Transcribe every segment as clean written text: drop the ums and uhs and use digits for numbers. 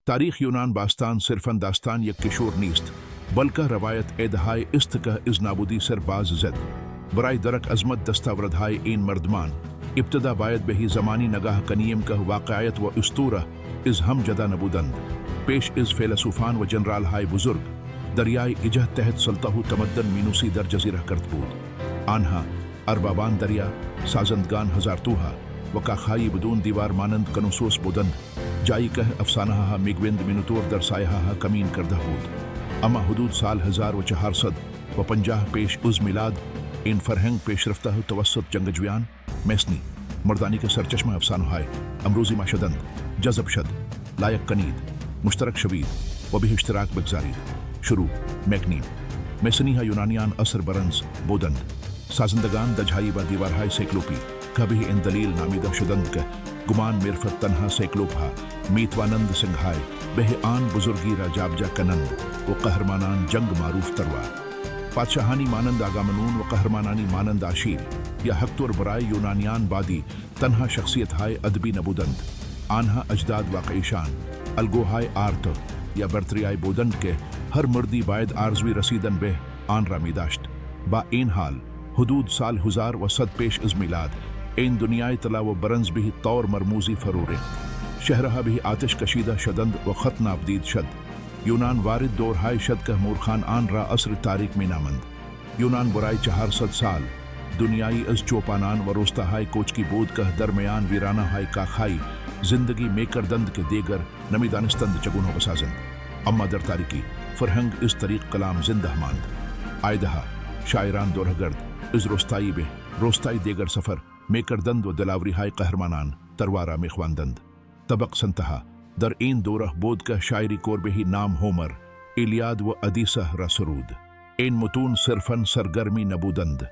تاریخ یونان باستان صرفاً داستان یک کشور نیست بلکه روایت ایدهای است که از نابودی سر باز زد. برای درک عظمت دستاوردهای این مردمان ابتدا باید به زمانی نگاه کنیم که واقعیت و اسطوره از هم جدا نبودند. پیش از فیلسوفان و جنرالهای بزرگ دریای ایجه تحت سلطه و تمدن مینوسی در جزیره کرد بود. آنها اربابان دریا، سازندگان هزارتوها و کاخهای بدون دیوار مانند کنوسوس بودند، جایی که افسانه ها میگویند مینوتور در سایه ها کمین کرده بود. اما حدود سال 1450 پیش از میلاد این فرهنگ پیش رفته توسط جنگجویان میسنی مردانی که سرچشمه افسانه های امروزی ما شدند جذب شد، لایق کنید، مشترک شوید و به اشتراک بگذارید. شروع مکنین میسنی ها یونانیان اثر برنز بودند، سازندگان دجهایی و دیوارهای سیکلوپی که به این دلیل نامیده شدند که گمان میرفت تنها سیکلوپ ها میتوانند سنگهای به آن بزرگی را جابجا کنند و قهرمانان جنگ معروف تروا. پادشاهانی مانند آگامنون و قهرمانانی مانند آشیل یا هکتور برای یونانیان بادی تنها شخصیت های ادبی نبودند. آنها اجداد واقعیشان الگوهای آرت یا برتریای بودند که هر مردی باید آرزوی رسیدن به آن را می داشت. با این حال حدود سال 1100 پیش از میلاد این دنیای طلا و برنز به طور مرموزی فرو ریخت. شهرها به آتش کشیده شدند و خط نابدید شد. یونان وارد دورهای شد که مورخان آن را عصر تاریک می نامند. یونان برای 400 سال دنیایی از چوپانان و روستاهای کوچکی بود که درمیان ویرانه های کاخهای زندگی می کردند که دیگر نمی دانستند چگونه بسازند. اما در تاریکی فرهنگ از طریق کلام زنده ماند. آیدها شاعران دورهگرد از روستایی به روستای دیگر سفر می کردند و دلاوری های قهرمانان تروارا می خواندند. طبق سنتها در این دوره بود که شاعری کوربهی نام هومر، ایلیاد و ادیسه را سرود. این متون صرفاً سرگرمی نبودند،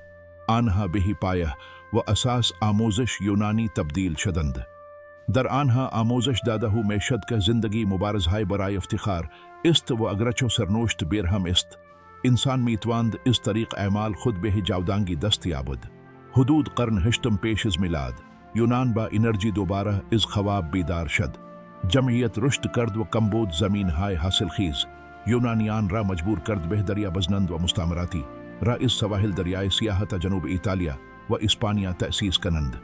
آنها بهی پایه و اساس آموزش یونانی تبدیل شدند. در آنها آموزش داده می شد که زندگی مبارزهای برای افتخار است و اگرچه سرنوشت بیرهم است، انسان میتواند از طریق اعمال خود به جاودانگی دست یابد. حدود قرن هشتم پیش از میلاد یونان با انرژی دوباره از خواب بیدار شد. جمعیت رشد کرد و کمبود زمین های حاصل خیز یونانیان را مجبور کرد به دریا بزنند و مستعمراتی را از سواحل دریای سیاه تا جنوب ایتالیا و اسپانیا تأسیس کنند.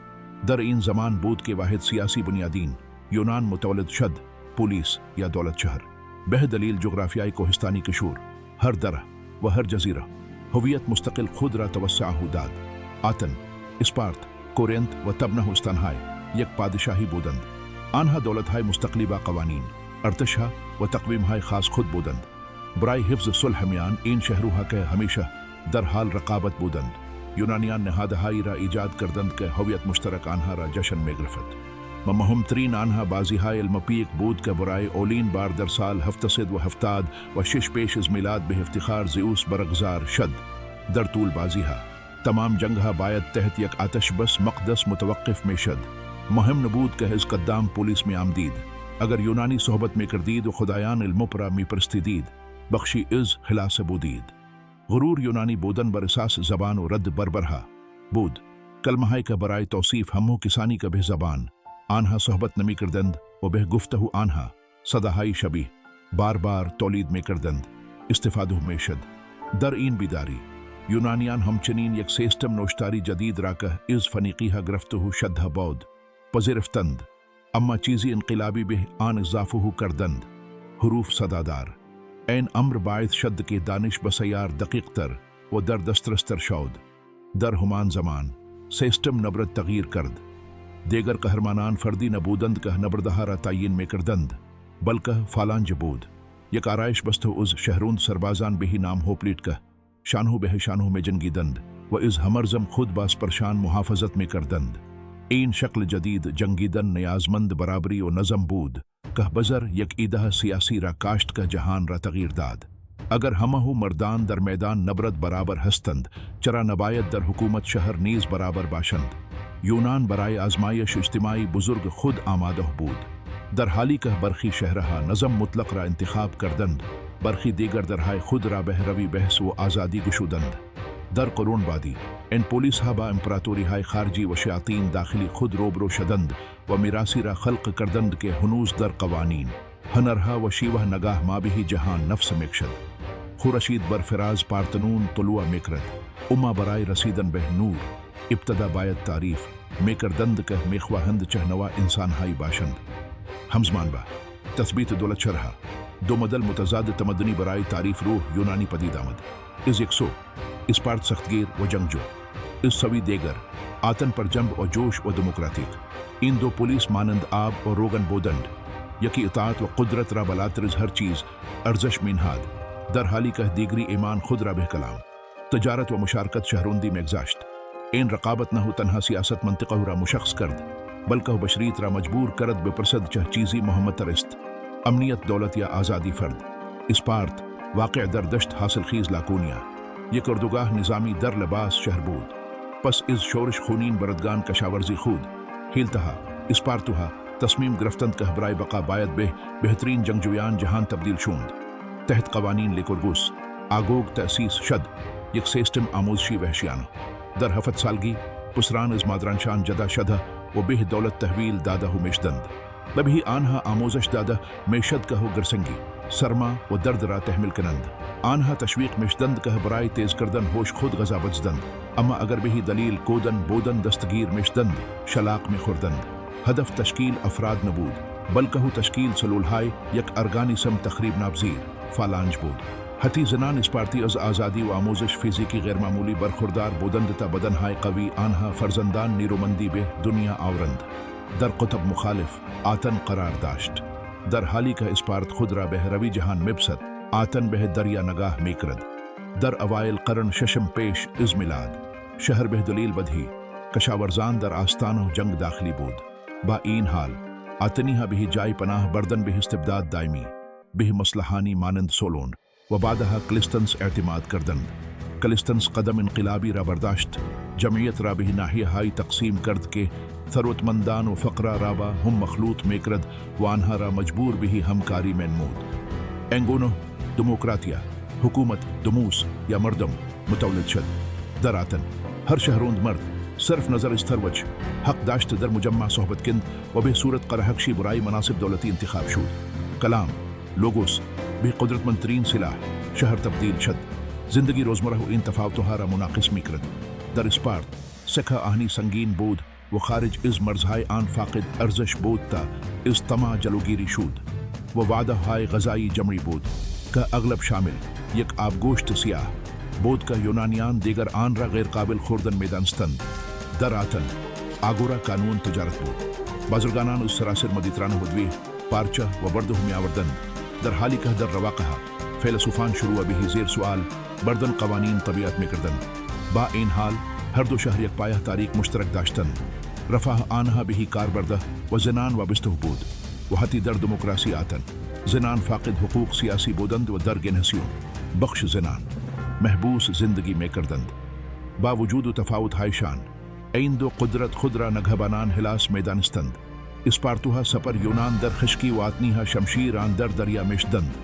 در این زمان بود که واحد سیاسی بنیادین یونان متولد شد، پولیس یا دولت شهر. به دلیل جغرافیای کوهستانی کشور هر دره و هر جزیره هویت مستقل خود را توسعه داد. آتن، اسپارت، کورنت و تبنه استانهای یک پادشاهی بودند. آنها دولتهای مستقلی با قوانین، ارتشها و تقویمهای خاص خود بودند. برای حفظ صلح میان این شهرها که همیشه در حال رقابت بودند، یونانیان نهادهایی را ایجاد کردند که هویت مشترک آنها را جشن می‌گرفت. و مهمترین آنها بازیهای المپیک بود که برای اولین بار در سال 776 پیش از میلاد به افتخار زئوس برگزار شد. در طول بازیها تمام جنگها باید تحت یک آتش بس مقدس متوقف می شد. مهم نبود که از قدام پولیس می آمدید. اگر یونانی صحبت می کردید و خدایان المپرا می پرستیدید، بخشی از خلاصه بودید. غرور یونانی بودن بر اساس زبان و رد بربرها بود. کلمه های که برای توصیف همو کسانی که به زبان آنها صحبت نمی کردند و به گفته آنها صداهای شبیه بار بار تولید می کردند استفاده می شد. در این بیداری یونانیان همچنین یک سیستم نوشتاری جدید را که از فنیقیها گرفته شده بود پذیرفتند، اما چیزی انقلابی به آن اضافه کردند: حروف صدادار. این امر باعث شد که دانش بسیار دقیق تر و در دسترس تر شد. در همان زمان سیستم نبرد تغییر کرد. دیگر قهرمانان فردی نبودند که نبردها را تعیین می کردند، بلکه فالانج بود، یک آرایش بسته از شهروند سربازان به نام هوپلیت که شانه به شانه می جنگیدند و از همرزم خود باز پرشان محافظت می کردند. این شکل جدید جنگیدن نیازمند برابری و نظم بود که بزر یک ایده سیاسی را کاشت که جهان را تغییر داد. اگر همه مردان در میدان نبرد برابر هستند، چرا نباید در حکومت شهر نیز برابر باشند؟ یونان برای آزمایش اجتماعی بزرگ خود آماده بود. در حالی که برخی شهرها نظم مطلق را انتخاب کردند، برخی دیگر درهای خود را به روی بحث و آزادی گشودند. در قرون بعدی این پولیس ها با امپراتوری های خارجی و شیاطین داخلی خود روبرو شدند و میراثی را خلق کردند که هنوز در قوانین، هنرها وشيوه نگاه ما به جهان نفس مکشد خورشید بر فراز پارتنون طلوع میکرد اما برای رسیدن به نور ابتدا باید تعریف میکردند که میخواهند چهنوا انسان های باشند همزمان با تثبیت دولت شرحه دو مدل متضاد تمدنی برای تعریف روح یونانی پدید آمد از یک سو اسپارت سختگیر و جنگجو از سوی دیگر آتن پر جنب و جوش و دموکراتیک این دو پولیس مانند آب و روغن بودند یکی اطاعت و قدرت را بالاتر از هر چیز ارزش مینهاد در حالی که دیگری ایمان خود را به کلام تجارت و مشارکت شهروندی میگذاشت این رقابت نه تنها سیاست منطقه را مشخص کرد بلکه بشریت را مجبور کرد بپرسد چه چیزی مهمتر است امنیت دولت یا آزادی فرد اسپارت واقع در دشت حاصل خیز لاکونیا یک اردوگاه نظامی در لباس شهر بود پس از شورش خونین بردگان کشاورزی خود هیلتها اسپارتوها تصمیم گرفتند که برای بقا باید به بهترین جنگجویان جهان تبدیل شوند تحت قوانین لیکورگوس آگوگ تأسیس شد یک سیستم آموزشی وحشیانه در 7 سالگی پسران از مادرانشان جدا شده و به دولت تحویل داده میشدند به آنها آموزش داده میشد که گرسنگی سرما و درد را تحمل کنند آنها تشویق میشدند که برای تیز کردن هوش خود غذا بچدند اما اگر به دلیل کودن بودن دستگیر میشدند شلاق میخوردند هدف تشکیل افراد نبود بلکه تشکیل سلولهای یک ارگانیسم تخریب ناپذیر فالانج بود حتی زنان اسپارتی از آزادی و آموزش فیزیکی غیرمعمولی برخوردار بودند تا بدنهای قوی آنها فرزندان نیرومندی به دنیا آورند در قطب مخالف آتن قرار داشت در حالی که اسپارت خود را به روی جهان میبسد آتن به دریا نگاه میکرد در اوایل قرن ششم پیش از میلاد شهر به دلیل بدهی کشاورزان در آستان و جنگ داخلی بود با این حال آتنیها به جای پناه بردن به استبداد دائمی به مصلحانی مانند سولون و بعدها کلیستنس اعتماد کردند کلیستنس قدم انقلابی را برداشت جمعیت را به ناحیه های تقسیم کرد که ثروتمندان و فقرا را با هم مخلوط میکرد و آنها را مجبور به همکاری منمود انگونه دموکراتیا حکومت دموس یا مردم متولد شد در آتن هر شهروند مرد صرف نظر از ثروت حق داشت در مجمع صحبت کند و به صورت قرهکشی برای مناصب دولتی انتخاب شد کلام لوگوس به قدرتمندترین سلاح شهر تبدیل شد زندگی روزمره و این تفاوتها را مناقص میکرد در اسپارت سکه آهنی سنگین بود و خارج از مرزهای آن فاقد ارزش بود تا از طمع جلوگیری شد و وعده های غذایی جمعی بود که اغلب شامل یک آبگوشت سیاه بود که یونانیان دیگر آن را غیر قابل خوردن میدانستند در آتن آگورا قانون تجارت بود بازرگانان از سراسر مدیترانه و دوی پارچه و برده می آوردند در حالی که در رواقها فیلسوفان شروع به زیر سوال بردن قوانین طبیعت میکردند با این حال هر دو شهر یک پایه تاریک مشترک داشتند رفاه آنها به کار برده و زنان وابسته بود و حتی در دموکراسی آتن زنان فاقد حقوق سیاسی بودند و در گنهسیون بخش زنان محبوس زندگی میکردند با وجود و تفاوت هایشان این دو قدرت خود را نگهبانان هلاس میدانستند اسپارتوها سپر یونان در خشکی و آتنیها شمشیر آن در دریا میشدند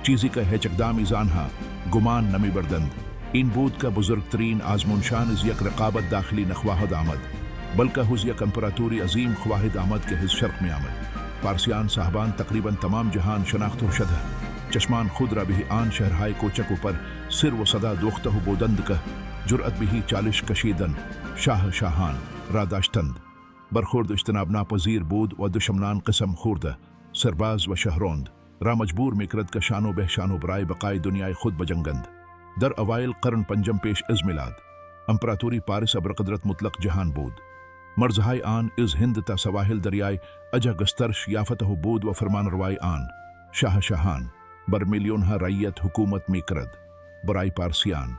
چیزی که هیچ اقدامی از آنها گمان نمی بردند این بود که بزرگترین آزمونشان از یک رقابت داخلی نخواهد آمد بلکه از یک امپراتوری عظیم خواهد آمد که از شرق می آمد پارسیان صاحبان تقریبا تمام جهان شناخته شده چشمان خود را به آن شهرهای کوچک و پر سر و صدا دوخته بودند که جرأت به چالش کشیدن شاهان را داشتند برخورد اجتناب ناپذیر بود و دشمنان قسم خورده سرباز و شهروند را مجبور میکرد که شانو به شانو برای بقای دنیای خود بجنگند در اوایل قرن پنجم پیش از میلاد امپراتوری پاریس ابرقدرت مطلق جهان بود مرزهای آن از هند تا سواحل دریای اجا گسترش یافته بود و فرمان روای آن شاهان بر میلیونها رعیت حکومت میکرد برای پارسیان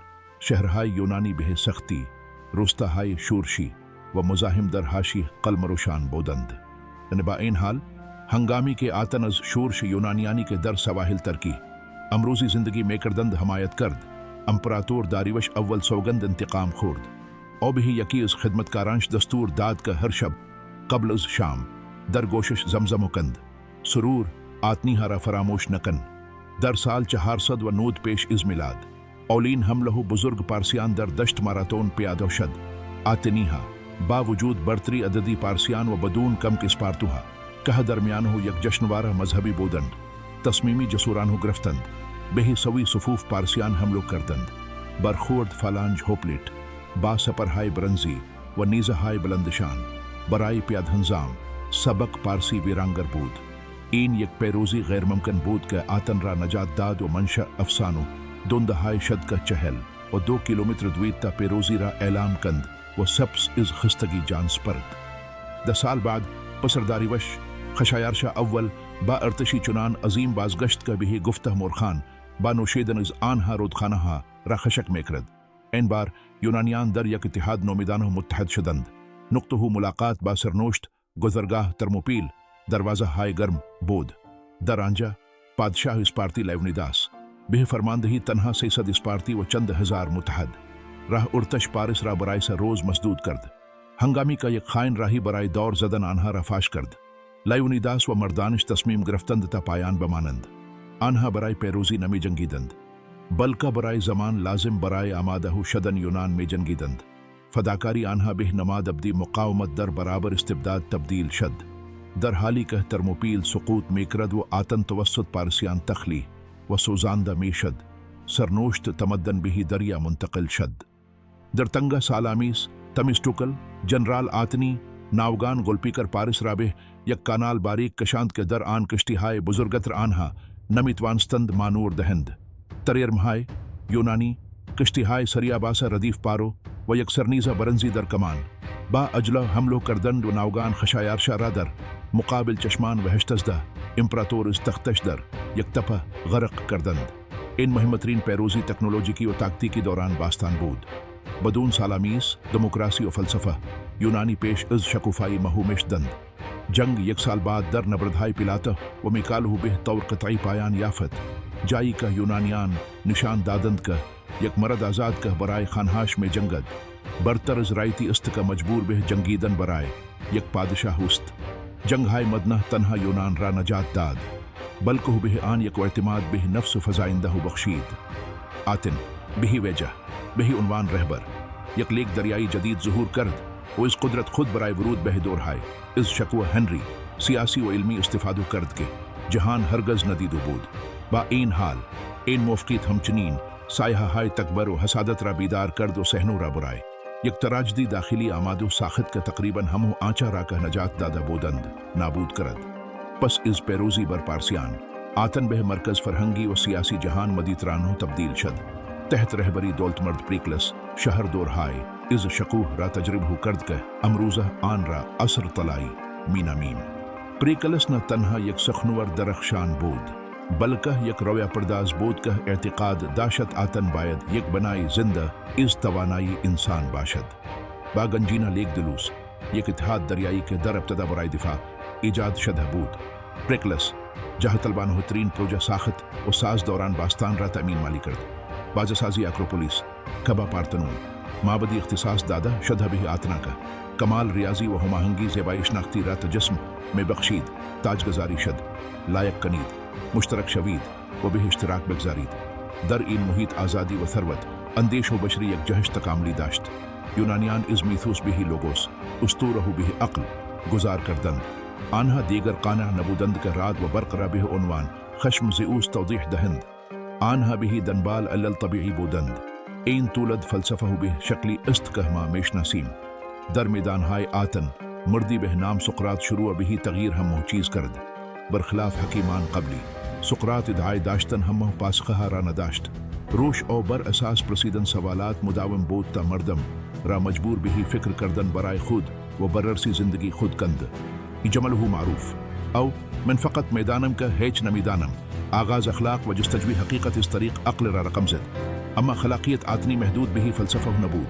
شهرهای یونانی به سختی روستاهای شورشی و مزاحم در حاشی قلمروشان بودند با این حال هنگامی که آتن از شورش یونانیانی که در سواحل ترکی امروزی زندگی میکردند حمایت کرد امپراتور داریوش اول سوگند انتقام خورد او به یکی از خدمتکارانش دستور داد که هر شب قبل از شام در گوشش زمزم کند سرور آتنیها را فراموش نکن در سال 409 پیش از میلاد اولین حمله بزرگ پارسیان در دشت ماراتون پیاده شد آتنیها با وجود برتری عددی پارسیان و بدون کم اسپارتوها که درمیانه یک جشنواره مذهبی بودند تصمیمی جسوران ہو گرفتند بہی سوی صفوف پارسیان حملو کردند برخورد فالانج ہوپلیٹ با سپرهای برنزی و نیزهای بلندشان برای پیاد هنزام سبق پارسی ویرانگر بود. این یک پیروزی غیر ممکن بود که آتن را نجات داد و منشأ افسانو دندهای شد که 40 و 2 کیلومتر دوید تا پیروزی را اعلام کند و سپس از خستگی جان سپرد. 10 سال بعد پسرداری وش خشایارشا اول با ارتشی چنان عظیم بازگشت که به گفته مورخان با نوشیدن از آنها رودخانه را خشک میکرد. این بار یونانیان در یک اتحاد نومیدانه متحد شدند. نقطه ملاقات با سرنوشت گذرگاه ترموپیل دروازه های گرم بود. در آنجا پادشاه اسپارتی لیونیداس به فرماندهی تنها 300 اسپارتی و چند هزار متحد راه ارتش پارس را برای سه روز مسدود کرد. هنگامی که یک خائن راهی برای دور زدن آنها را فاش کرد. لیونیداس و مردانش تصمیم گرفتند تا پایان بمانند. آنها برای پیروزی نمی جنگیدند بلکه برای زمان لازم برای آماده شدن یونان می جنگیدند. فداکاری آنها به نماد ابدی مقاومت در برابر استبداد تبدیل شد. در حالی که ترموپیل سقوط میکرد و آتن توسط پارسیان تخلی و سوزانده میشد سرنوشت تمدن به دریا منتقل شد. در تنگا سالامیس تمیستوکل جنرال آتنی ناوگان گلپیکر پارس را به یک کانال باریک کشاند که در آن کشتی های بزرگتر آنها نمیتوانستند مانور دهند. تریرمهای یونانی کشتی های سریاباس ردیف پارو و یک سرنیزه برنزی در کمان با اجلا حملو کردند و ناوگان خشایارشا را در مقابل چشمان و هشتزده امپراتور از تختش در یک تپه غرق کردند. این مهمترین پیروزی تکنولوژیکی و تاکتیکی دوران باستان بود. بدون سالامیس دموکراسی و فلسفه یونانی پیش از شکوفایی مهومش دند. جنگ 1 سال بعد در نبردهای پیلاته و میکالهو به طور قطعی پایان یافت جایی که یونانیان نشان دادند که یک مرد آزاد که برای خانهاش می جنگد برتر از رایتی است که مجبور به جنگیدن برای یک پادشاه است. جنگ های مدنه تنها یونان را نجات داد بلکه به آن یک اعتماد به نفس فزاینده بخشید. آتن به وجه به عنوان رهبر یک لیک دریایی جدید ظهور کرد و از قدرت خود برای ورود به دورهای از شکوه هنری سیاسی و علمی استفاده کرد که جهان هرگز ندیده بود. با این حال این موفقیت همچنین سایه های تکبر و حسادت را بیدار کرد و صحنو را برای یک تراجدی داخلی آماد و ساخت که تقریبا همو آنچه را که نجات داده بودند نابود کرد. پس از پیروزی بر پارسیان آتن به مرکز فرهنگی و سیاسی جهان مدیترانو تبدیل شد. تحت رهبری دولتمرد پریکلس شهر دورهای از شکوه را تجربه کرد که امروزه آن را عصر طلایی مینامیم. پریکلس نه تنها یک سخنور درخشان بود بلکه یک رویه پرداز بود که اعتقاد داشت آتن باید یک بنای زنده از توانایی انسان باشد. با گنجینا لیک دلوس یک اتحاد دریایی که در ابتدا برای دفاع ایجاد شده بود. پریکلس جاه طلبانه ترین پروژه ساخت و ساز دوران باستان را تأمین مالی کرد. بازسازی اکروپولیس کبا پارتنون معبدی اختصاص داده شده به آتنا کا کمال ریاضی و هماهنگی زیبایی شناختی را تجسم میں بخشید تاجگذاری شد لایق کنید مشترک شوید و به اشتراک بگذارید. در این محیط آزادی و ثروت اندیش و بشری یک جهش تکاملی داشت. یونانیان از میثوس به لوگوس اسطوره به عقل گذار کردند. آنها دیگر قانع نبودند که رعد و برق را به عنوان خشم زئوس توضیح دهند. آنها به دنبال علل طبیعی بودند. این تولد فلسفه به شکلی است که ما میشناسیم. در میدانهای آتن مردی به نام سقراط شروع به تغییر همو چیز کرد. برخلاف حکیمان قبلی سقراط ادعای داشتن همو پاسخه را نداشت. روش او بر اساس پرسیدن سوالات مداوم بود تا مردم را مجبور به فکر کردن برای خود و بررسی زندگی خود کند. جمله معروف او من فقط میدانم که هیچ نمیدانم. آغاز اخلاق و جستجوی حقیقت از طریق عقل را رقم زد. اما خلاقیت آتنی محدود به فلسفه نبود.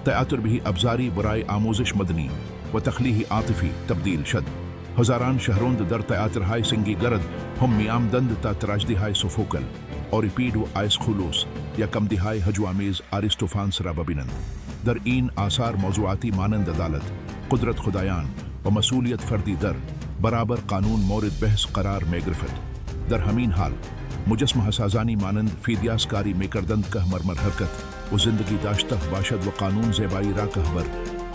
تئاتر به ابزاری برای آموزش مدنی و تخلیه عاطفی تبدیل شد. هزاران شهروند در تئاترهای سنگی گرد هم میآمدند تا تراژدیهای سوفوکل، اوریپید و آیسخولوس یا کمدیهای هجوآمیز آریستوفانس را ببینند. در این آثار موضوعاتی مانند عدالت، قدرت خدایان و مسئولیت فردی در برابر قانون مورد بحث قرار می گرفت. در همین حال مجسمه سازانی مانند فیدیاس کاری می کردند که مرمر حرکت و زندگی داشته باشد و قانون زیبایی را که بر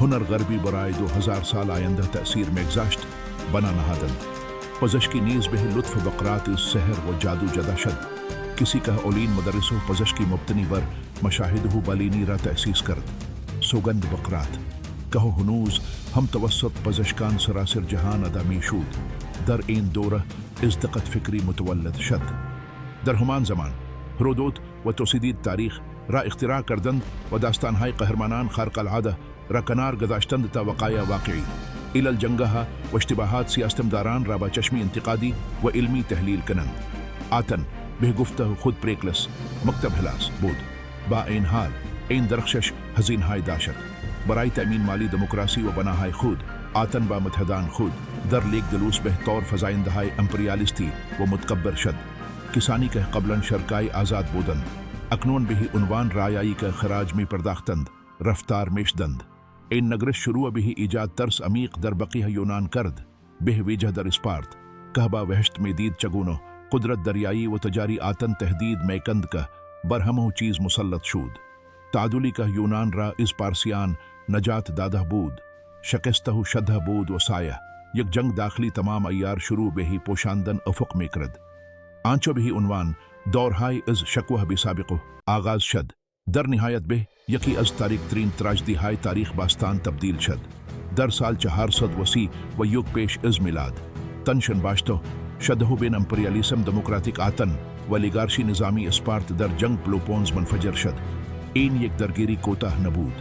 هنر غربی برای 2000 سال آینده تأثیر میگذاشت بنا نهادند. پزشکی نیز به لطف بقرات السحر و جادو جدا شد. کسی که اولین مدرس و پزشکی مبتنی بر مشاهده بالینی را تأسیس کرد. سوگند بقرات که هنوز هم توسط پزشکان سراسر جهان ادا میشود. در این دوره ازدقت فکری متولد شد. در همان زمان هرودوت و توسیدید تاریخ را اختراع کردند و داستانهای قهرمانان خارق العاده را کنار گذاشتند تا وقایع واقعی. الى الجنگها و اشتباهات سیاستمداران را با چشمی انتقادی و علمی تحلیل کنند. آتن به گفته خود پریکلس مکتب هلاس بود. با این حال این درخشش هزینه‌های داشت. برای تأمین مالی دموکراسی و بناهای خود آتن با متحدان خود در لیگ دلوس به طور فزاینده‌های امپریالیستی و متکبر شد. کسانی که قبلا شرکای آزاد بودند اکنون به عنوان رایایی که خراج می پرداختند رفتار میشدند. این نگرش شروع به ایجاد ترس عمیق در بقیه یونان کرد. به ویژه در اسپارت که با وحشت می دید چگونه قدرت دریایی و تجاری آتن تهدید میکند که بر همه چیز مسلط شد. تعادلی که یونان را از پارسیان نجات داده بود شکسته شده بود و سایه یک جنگ داخلی تمام ایار شروع به پوشاندن افق می کرد. آنچه به عنوان دورهای از شکوه بی سابقه آغاز شد در نهایت به یکی از تاریک ترین تراژدیهای تاریخ باستان تبدیل شد. در سال 430 و یک پیش از میلاد تنشن باشته شده بین امپریالیسم دموکراتیک آتن و لیگارشی نظامی اسپارت در جنگ پلوپونز منفجر شد. این یک درگیری کوتاه نبود.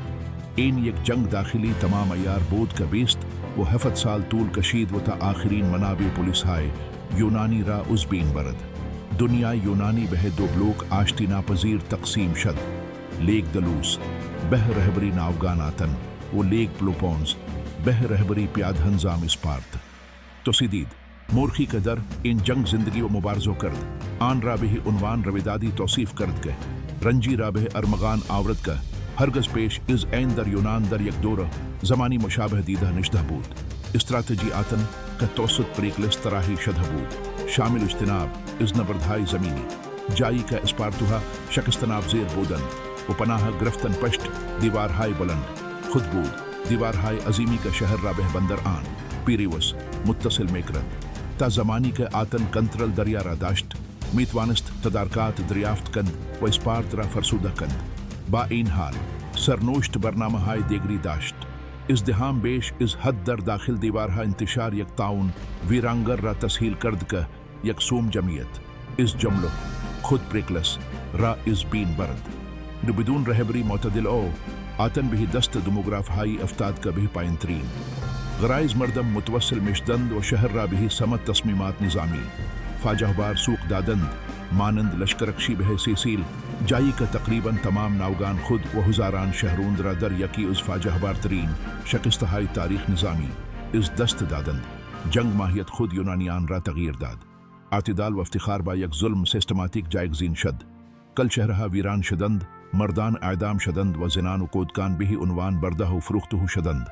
این یک جنگ داخلی تمام ایار بود که 20 و 7 سال طول کشید و تا آخرین منابع پولیس های یونانی را از بین برد. دنیای یونانی به دو بلوک آشتی ناپذیر تقسیم شد. لیگ دلوس به رهبری ناوگان آتن و لیگ پلوپونز به رهبری پیاد نظام اسپارت. توسیدید مورخی که در این جنگ زندگی و مبارزه کرد آن را به عنوان رویدادی توصیف کرد که رنجی را به ارمغان آورد که هرگز پیش از این در یونان در یک دوره زمانی مشابه دیده نشده بود. استراتژی آتن که توسط پریکلس طراحی شده بود شامل اجتناب از نبردهای زمینی جایی که اسپارتوها شکستناب زیر بودند و پناه گرفتن پشت دیوارهای بلند خود بود. دیوارهای عظیمی که شهر را به بندر آن پیریوس متصل میکرد. تا زمانی که آتن کنترل دریا را داشت میتوانست تدارکات دریافت کند و اسپارت را فرسوده کند. با این حال سرنوشت برنامه های دیگری داشت. ازدحام بیش از حد در داخل دیوارها انتشار یک طاعون ویرانگر را تسهیل کرد که یکسوم جمعیت از جمله خود پریکلس را از بین برد. بدون رهبری معتدل او آتن به دست دموگراف های افتاد که به پایین ترین غرایز مردم متوسل میشدند و شهر را به سمت تصمیمات نظامی فاجعه بار سوق دادند مانند لشکرکشی به سیسیل جایی که تقریبا تمام ناوگان خود و هزاران شهروند را در یکی از فاجعه بارترین شکستهای تاریخ نظامی از دست دادند. جنگ ماهیت خود یونانیان را تغییر داد. اعتدال و افتخار با یک ظلم سیستماتیک جایگزین شد. کل شهرها ویران شدند، مردان اعدام شدند و زنان و کودکان به عنوان برده و فروخته شدند.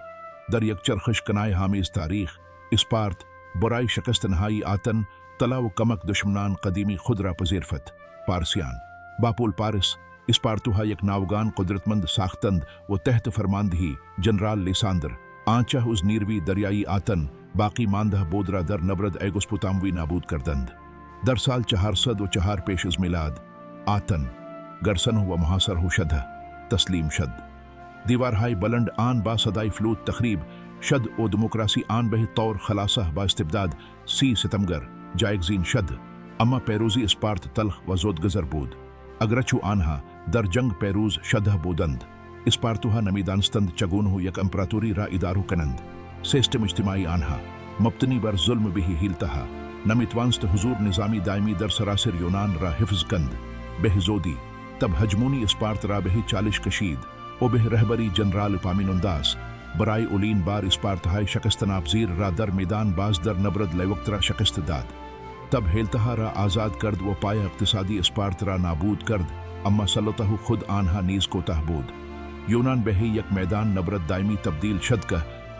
در یک چرخش کنای حامیز تاریخ اسپارت برای شکست نهایی آتن طلا و کمک دشمنان قدیمی خود را پذیرفت. پارسیان باپول پارس اسپارتوها یک ناوگان قدرتمند ساختند و تحت فرماندهی جنرال لیساندر آنچه از نیروی دریایی آتن باقی مانده بود را در نبرد ایگوسپوتاموی نابود کردند. در سال 404 پیش از میلاد آتن گرسنه و محاصره شده تسلیم شد. دیوارهای بلند آن با صدای فلوت تخریب شد و دموکراسی آن به طور خلاصه با استبداد 30 ستمبر جایگزین شد. اما پیروزی اسپارت تلخ و زودگذر بود. اگرچه آنها در جنگ پیروز شده بودند اسپارتوها نمیدانستند چگونه یک امپراتوری را اداره کنند. سیستم اجتماعی آنها مبتنی بر ظلم به حیلتها نمیتوانست حضور نظامی دائمی در سراسر یونان را حفظ کند. به زودی تب هجمونی اسپارت را به چالش کشید و به رهبری جنرال اپامینونداس برای اولین بار اسپارتهای شکست ناپذیر را در میدان باز در نبرد لیوکت را شکست داد. تب حیلتها را آزاد کرد و پای اقتصادی اسپارت را نابود کرد. اما سلطه خود آنها نیز کوتاه بود. یونان به یک میدان نبرد دائمی تبدیل شد که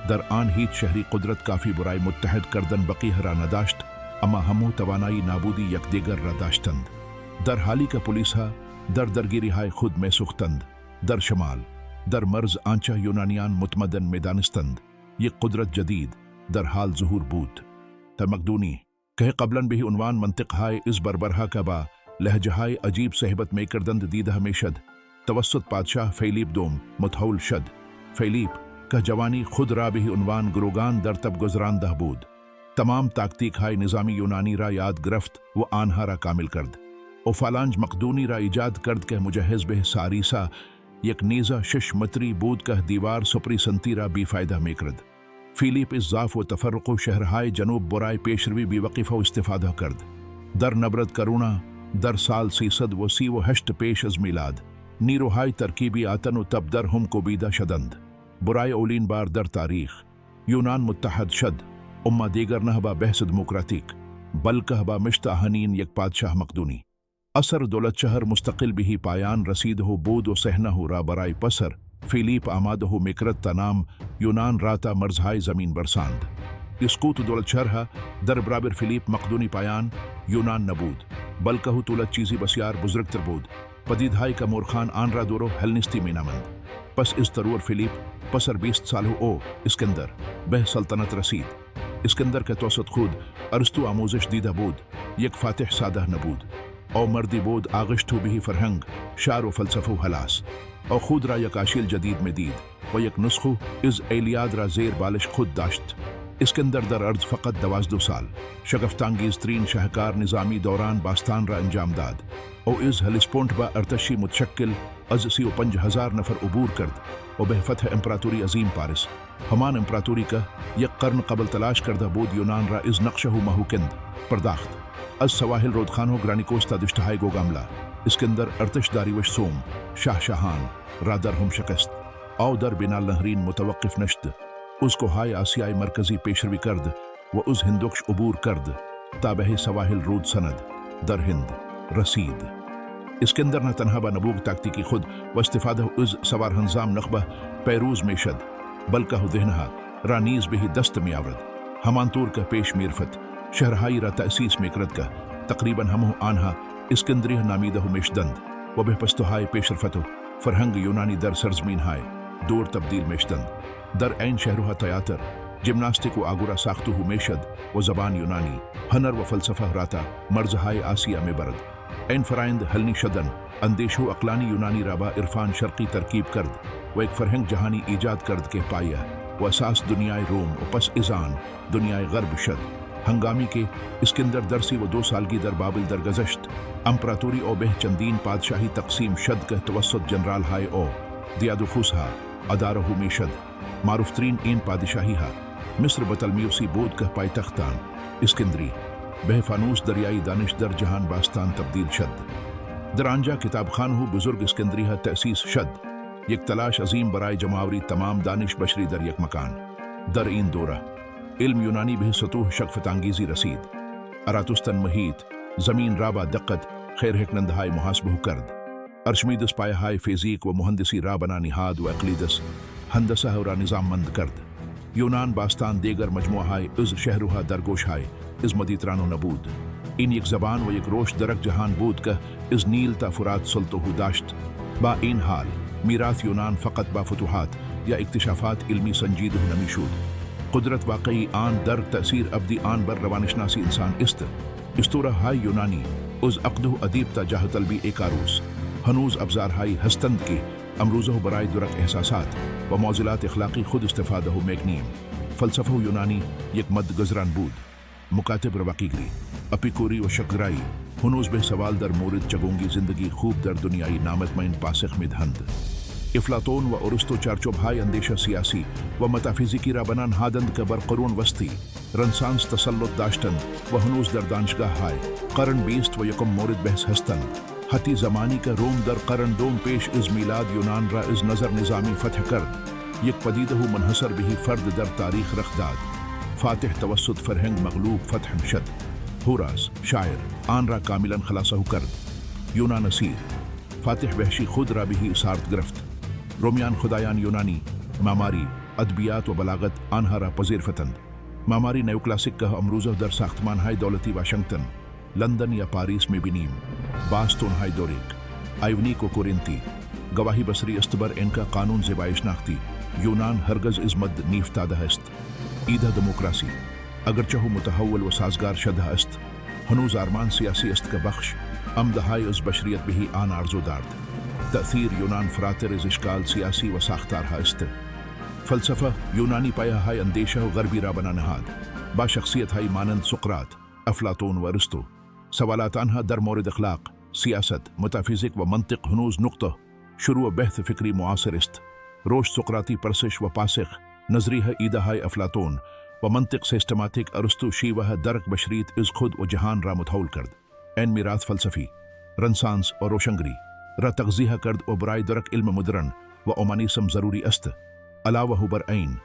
در آن هیچ شهری قدرت کافی برای متحد کردن بقیه را نداشت. اما همو توانایی نابودی یکدیگر را داشتند. در حالی که پلیس ها در درگیری های خود می سوختند. در شمال در مرز آنچه یونانیان متمدن میدانستند یک قدرت جدید در حال ظهور بود. تا مقدونی کہ قبلاً بھی عنوان منطق ہائے اس بربرہا کا با لہجہائے عجیب صحبت میں کردند دیدہ میں شد توسط پادشاہ فیلیپ دوم متحول شد فیلیپ کا جوانی خود را بھی عنوان گروگان در تب گزران دہ بود تمام تاکتیک ہائے نظامی یونانی را یاد گرفت و آنہا را کامل کرد او فالانج مقدونی را ایجاد کرد کہ مجہز بہ ساریسا یک نیزہ شش متری بود کہ دیوار سپری سنتی را بی فائدہ میں کرد فیلیپ اس ضعف و تفرق و شہرہائے جنوب برائے پیشروی بی وقفہ و استفادہ کرد در نبرد کرونا در سال 338 پیش از میلاد نیروہائی ترکیبی آتن و تب در ہم کو بیدہ شدند برائے اولین بار در تاریخ یونان متحد شد اما دیگر نہ با بحث دموکراتیک بلکہ با مشت آہنین یک پادشاہ مقدونی اثر دولت شہر مستقل بھی پایان رسید ہو بود و سہنہ ہو را برائے پسر فیلیپ آماد ہو مکرت تا نام یونان راتا مرزہائی زمین برساند اسکوت دولت شہرہ در برابر فیلیپ مقدونی پایان یونان نبود بلکہ ہو طولت چیزی بسیار بزرگ تر بود پدیدہائی کا مورخان آن را دورو ہلنستی مینامند پس اس ترور فیلیپ پسر 20 سال ہو او اسکندر بہ سلطنت رسید اسکندر کے توسط خود ارسطو آموزش دیدہ بود یک فاتح سادہ نبود او مردی بود آغشتو بھی فرہنگ شعر و فلسفو حلاس او خود را یک آشیل جدید میں دید و یک نسخو از ایلیاد را زیر بالش خود داشت اسکندر در ارض فقط 12 سال شگفتانگیز ترین شاہکار نظامی دوران باستان را انجام داد او از ہلسپونٹ با ارتشی متشکل از 35,000 نفر عبور کرد و بہ فتح امپراتوری عظیم پارس ہمان امپراتوری کا یک قرن قبل تلاش کردہ بود یونان را از نقشہ مہوکند پرداخت از سواحل رودخانو گرانیکوستا دشتہائی گوگاملا اسکندر ارتش داریوش سوم شاہ شاہان را در ہم شکست او در بنا نہرین متوقف نشد اس کو ہائے آسیائی مرکزی پیشروی کرد و از ہندوکش عبور کرد تابہ سواحل رود سند در ہند رسید اسکندر نہ تنہا با نبوغ تاکتیکی خود و استفادہ از سوار ہنظام نخبہ پیروز میں شد بلکہ دہنہا رانیز بھی دست میں آورد ہمانتور کا پیش میرفت شہرہائی را تأسیس میں کرد کا تقریباً ہمو آنہا اسکندریہ نامیدہ میشدند و بہ پستوہائے پیشرفتو فرہنگ یونانی در سرزمین ہائے دور تبدیل میشدند در عین شہروہ تیاتر جمناسٹک و آگورا ساختو میشد و زبان یونانی ہنر و فلسفہ راتا مرزہائے آسیا میں برد این فرائند حلنی شدن اندیشو اقلانی یونانی رابا عرفان شرقی ترکیب کرد و ایک فرہنگ جہانی ایجاد کرد کے پائیہ و اساس دنیائے روم و پس ازان دنیائے غرب شد ہنگامی کے اسکندر درسی و 2 سالگی در بابل درگزشت امپراتوری او بہ چندین پادشاہی تقسیم شد کے توسط جنرال ہائے او دیادوخوس ہا ادارہو میں شد معروف ترین این پادشاہی ہا مصر بطلمیوسی بود کا پائی تختان اسکندری بہ فانوس دریائی دانش در جہان باستان تبدیل شد در آنجا کتاب خان ہو بزرگ اسکندری ہا تأسیس شد یک تلاش عظیم برائے جماوری تمام دانش بشری در یک مکان در این دورہ علم یونانی بہ سطوح شگفت انگیزی رسید اراتستن محیط زمین رابا دقت خیر ہکنندہائی محاسبہ کرد ارشمیدس پایہائی فیزیک و مہندسی رابنا نہاد و اقلیدس ہندسہ را نظام مند کرد یونان باستان دیگر مجموعہائی از شہروہا درگوشہائی از مدیترانو نبود این یک زبان و یک روش درک جہان بود کہ از نیل تا فرات سلطہو داشت با این حال میراث یونان فقط با فتوحات یا اکتشافات علمی سنجیدہ نمیشود قدرت واقعی آن در تأثیر ابدی آن بر روانشناسی انسان استورہ ہائی یونانی از عقدہ ادیب تا جاہ طلبی ایک آروس ہنوز ابزار ہائی ہستند کے امروزہ برائے درک احساسات و موزلات اخلاقی خود استفادہ میگنیم فلسفہ یونانی یک مد گزران بود مکاتب رواقیگری اپیکوری و شکرائی ہنوز بے سوال در مورد چگونگی زندگی خوب در دنیای نامطمئن پاسخ میں دھند افلاطون و ارسطو چارچوب ہائی اندیشہ سیاسی و متافیزیکی را بنان ہادند کا بر قرون وسطی رنسانس تسلط داشتند و ہنوز در دانشگاہ ہائے قرن 20 و یکم مورد بحث ہستند حتی زمانی کا روم در قرن دوم پیش از میلاد یونان را از نظر نظامی فتح کرد یک پدیدہ منحصر بھی فرد در تاریخ رخ داد فاتح توسط فرہنگ مغلوب فتح شد ہوراس شاعر آن را کاملا خلاصہ کرد یونان اسیر فاتح وحشی خود را بھی اسارت گرفت رومیان خدایان یونانی معماری ادبیات و بلاغت آنہا را پذیر فتند معماری نیو کلاسک کا امروزہ در ساختمان ہائی دولتی واشنگٹن لندن یا پاریس میں بنیم باستون ہائی دوریک آئیونی کو کورنتی گواہی بصری استبر ان کا قانون زبائش ناختی یونان ہرگز از مد نیفتادہ است ایدہ دموکراسی اگرچہ متحول و سازگار شدہ است هنوز آرمان سیاسی است که بخش امدهای از بشریت بهی آن آرزو دارد. تأثیر یونان فراتر از اشکال سیاسی و ساختارها است. فلسفه یونانی پایه‌های اندیشه و غربی را بنا نهاد با شخصیت‌های مانند سقراط، افلاطون و ارسطو. سوالات آنها در مورد اخلاق، سیاست، متافیزیک و منطق هنوز نقطه شروع بحث فکری معاصر است. روش سقراطی پرسش و پاسخ، نظریه ایده‌های افلاطون و منطق سیستماتیک ارسطو شیوه درک بشریت از خود و جهان را متحول کرد. این میراث فلسفی، رنسانس و روشنگری را تغذیه کرد و برای درک علم مدرن و اومانیسم ضروری است. علاوه بر این،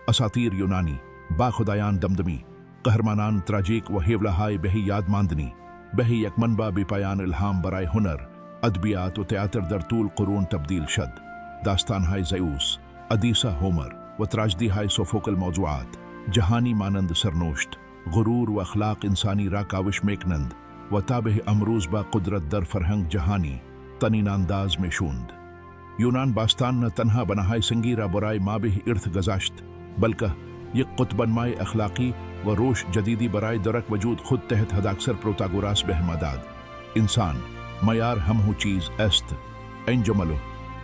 اساطیر یونانی با خدایان دمدمی، قهرمانان تراژیک و حیولاهای بهی یاد ماندنی، بهی یک منبع بیپایان الهام برای هنر، ادبیات و تئاتر در طول قرون تبدیل شد. داستانهای زئوس، ادیسا هومر و تراژدیهای سوفوکل موضوعات جهانی مانند سرنوشت، غرور و اخلاق انسانی را کاوش میکنند و تابع امروز با قدرت در فرهنگ جهانی طنین انداز می شوند. یونان باستان نه تنها بناهای سنگی را برای ما به ارث گذاشت، بلکه یک قطب‌نمای اخلاقی و روش جدیدی برای درک وجود خود تحت حداکثر پروتاگوراس به ما داد. انسان معیار همو چیز است. این جمله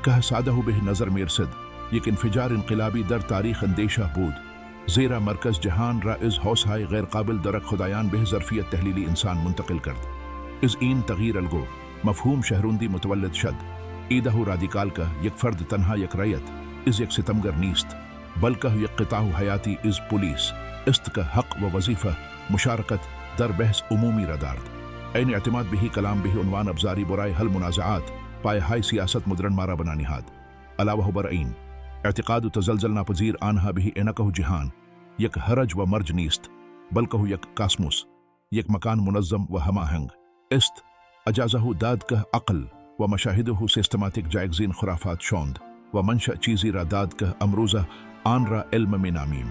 که ساده به نظر میرسد یک انفجار انقلابی در تاریخ اندیشه بود، زیرا مرکز جهان را از حوزهای غیر قابل درک خدایان به ظرفیت تحلیلی انسان منتقل کرد. از این تغییر الگو مفهوم شهروندی متولد شد. ایده رادیکال که یک فرد تنها یک رایت از یک ستمگر نیست، بلکه یک قطاع حیاتی از پولیس است که حق و وظیفه مشارکت در بحث عمومی را دارد. این اعتماد بهی کلام بهی عنوان ابزاری برای حل منازعات پایه‌های سیاست مدرن مارا بنا نهاد. علاوه بر این، اعتقاد و تزلزل ناپذیر آنها بهی انکه جهان یک هرج و مرج نیست، بلکه یک کاسموس، یک مکان منظم و هماهنگ است. اجازه داد که عقل و مشاهده سیستماتیک جایگزین خرافات شوند و منشأ چیزی را داد که امروزه آن را علم می نامیم.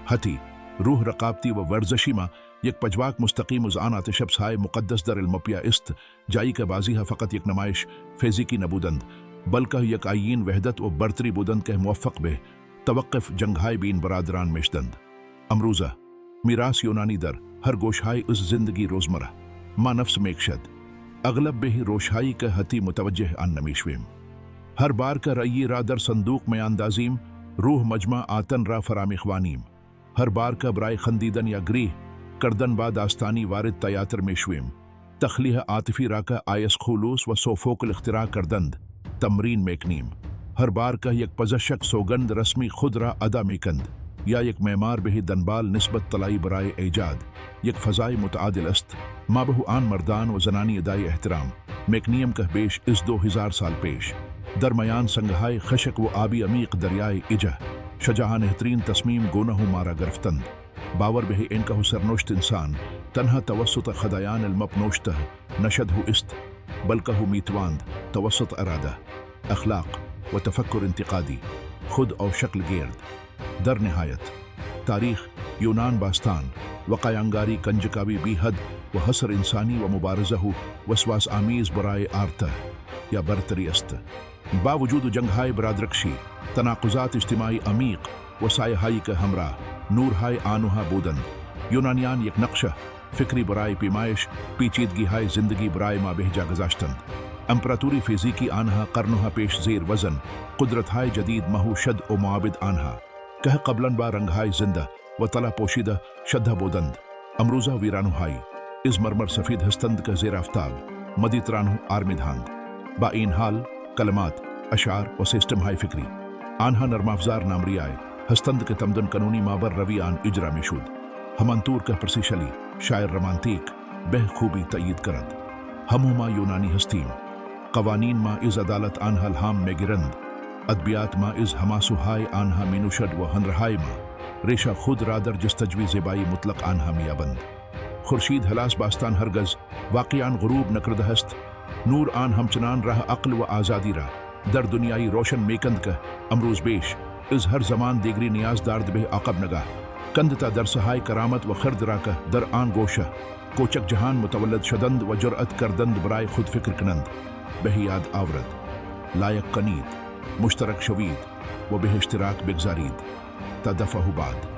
حتی روح رقابتی و ورزشی ما یک پجواک مستقیم از آن آتش های مقدس در المپیا است، جایی که بازیها فقط یک نمایش فیزیکی نبودند، بلکه یک آیین وحدت و برتری بودند که موفق به توقف جنگهای بین برادران میشدند. امروزه میراث یونانی در هر گوشهای از زندگی روزمره ما نفس میکشد. اغلب به روشهایی که حتی متوجه آن نمیشویم. هر بار که رأیی را در صندوق می اندازیم، روح مجمع آتن را فرامیخوانیم. هر بار که برای خندیدن یا گریه کردن با داستانی وارد تیاتر میشویم. تخلیه عاطفی را که آیس خلوص و سوفوکل اختراع کردند تمرین میکنیم. هر بار که یک پزشک سوگند رسمی خود را ادا میکند یا یک معمار به دنبال نسبت طلایی برای ایجاد یک فضای متعادل است، ما به آن مردان و زنانی ادای احترام میکنیم که بیش از 2000 سال پیش در میان سنگهای خشک و آبی عمیق دریای ایجه شجاعانه ترین تصمیم گونه ما را گرفتند. باور به این که سرنوشت انسان تنها توسط خدایان المبنوشته نشده است، بلکه میتواند توسط اراده، اخلاق و تفکر انتقادی خود او شکل گیرد. در نهایت تاریخ یونان باستان وقایانگاری کنجکاوی بی حد و حسر انسانی و مبارزه وسواس آمیز برای آرته یا برتری است. با وجود جنگهای برادرکشی، تناقضات اجتماعی عمیق و سایه‌هایی که همراه نورهای آنها بودند، یونانیان یک نقشه فکری برای پیمایش پیچیدگی‌های زندگی برای ما به جا گذاشتند. امپراتوری فیزیکی آنها قرنها پیش زیر وزن قدرت‌های جدید مهو شد و معابد آنها که قبلا با رنگ‌های زنده و طلا پوشیده شده بودند، امروزه ویرانوهای از مرمر سفید هستند که زیر آفتاب مدیترانه آرمیدهاند. با این حال کلمات، اشعار و سیستم‌های فکری آنها نرمافزار نامریای هستند که تمدن قانونی مابر روی آن اجرا میشود. همانطور که پرسیشلی شاعر رمانتیک به خوبی تأیید کرد، همو ما یونانی هستیم. قوانین ما از عدالت آنها الهام میگیرند، ادبیات ما از حماسوهای آنها مینوشد و هنرهای ما ریشه خود را در جستجوی زیبایی مطلق آنها میابند. خورشید هلاس باستان هرگز واقعاً غروب نکرده است. نور آن همچنان راه عقل و آزادی را در دنیای روشن میکند که امروز بیش از هر زمان دیگری نیاز دارد به عقب نگاه کندتا در سهای کرامت و خرد را که در آن گوشه کوچک جهان متولد شدند و جرأت کردند برای خود فکر کنند به یاد آورد. لایق کنید، مشترک شوید و به اشتراک بگذارید تا دفعه بعد.